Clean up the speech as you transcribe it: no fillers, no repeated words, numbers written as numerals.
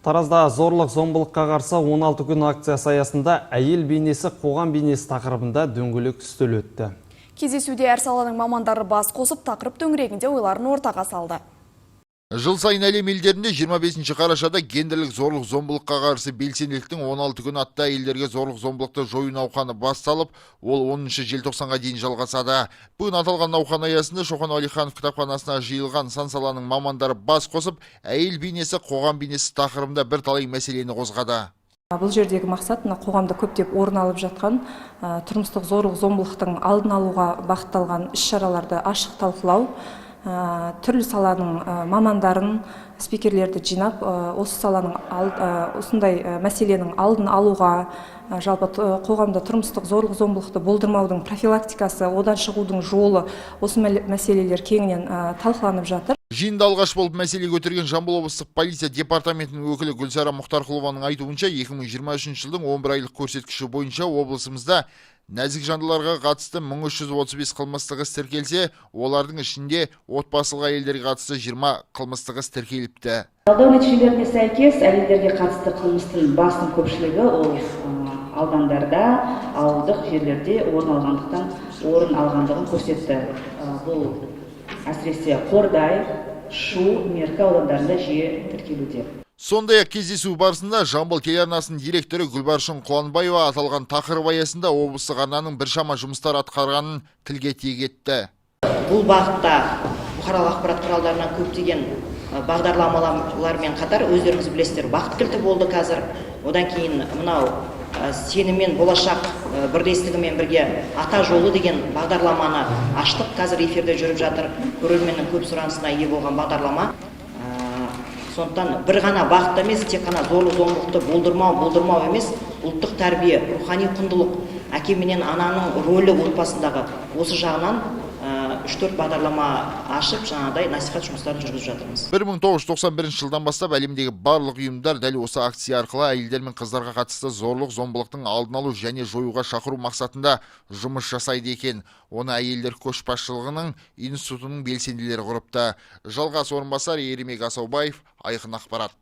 Таразда зорлық-зомбылыққа қарсы 16 күн акциясы аясында әйел бейнесі қоғам бейнесі тақырыбында дөңгелек үстел өтті. Кездесуде әр саланың мамандары бас қосып, тақырып төңірегінде ойларын ортаға салды. Жыл сайын әлем елдерінде 25 қарашада гендерлік зорлық-зомбылыққа қарсы белсенділіктің 16 күн атты әйелдерге зорлық-зомбылықты жою науқаны басталып, ол 10 желтоқсанға дейін жалғасады. Бүгін аталған науқан аясында Шоқан Уәлиханов кітапханасына жиылған сан саланың мамандары бас қосып, әйел бейнесі қоғам бейнесі тақырыбында бір талай мәселені қозғады. Бұл жердегі мақсат қоғамда көптеп орын алып жатқан тұрмыстық зорлық-зомбылықтың алдын алуға бағытталған іс-шараларды ашық талқылау, түрлі саланың мамандарын, спикерлерді жинап, осы саланың осындай мәселенің алдын алуға, жалпы қоғамда тұрмыстық зорлық-зомбылықты болдырмаудың профилактикасы, одан шығудың жолы, осы мәселелер кеңінен талқыланып жатыр. Жиында алғаш болып мәселе көтерген Жамбыл облыстық полиция департаментінің өкілі Гүлсара Мұхтарқұлованың айтуынша 2023 жылдың 11 айлық көрсеткіші бойынша облысымызда нәзік жандыларға қатысты 1335 қылмыстық іс тіркелсе, олардың ішінде отбасылық әйелдерге қатысты 20 қылмыстық іс тіркеліпті. Талдау нәтижелеріне сәйкес, әйелдерге қатысты қылмыстың басым көпшілігі ол аудандарда, ауылдық жерлерде орын алғандығын көрсетті. Бұл әсіресе Қордай, Шу, Меркі аудандарында жиі тіркелуде. Сондай-ақ кездесу барысында Жамбыл телеарнасының директоры Гүлбаршын Құланбаева аталған тақырып аясында облыстық арнаның біршама жұмыстар атқарғанын тілге тиек етті. Бұл бағытта бұқаралық ақпарат құралдарынан көптеген бағдарламалармен қатар өздеріңіз білесіздер, бақыт кілті болды қазір. Одан кейін мынау сеніммен болашақ бірлестігімен бірге ата жолы деген бағдарламаны аштық, қазір эфирде жүріп жатыр. Көрерменнің көп сұранысына ие болған бағдарлама. Сондықтан бір ғана бағыт емес, тек қана зорлық-зомбылықты болдырмау емес, ұлттық тәрбие, рухани құндылық, әке менен ананың рөлі отбасындағы осы жағынан 3-4 бағдарлама ашып, жаңағыдай насихат жұмыстарын жүргізіп жатырмыз. 1991 жылдан бастап әлемдегі барлық ұйымдар дәл осы акция арқылы әйелдер мен қыздарға қатысты зорлық-зомбылықтың алдын алу және жоюға шақыру мақсатында жұмыс жасайды екен. Оны әйелдер көшбасшылығының институтының белсенділері құрыпты. Жалғас орынбасар Еремек Асаубаев, Айқын ақпарат.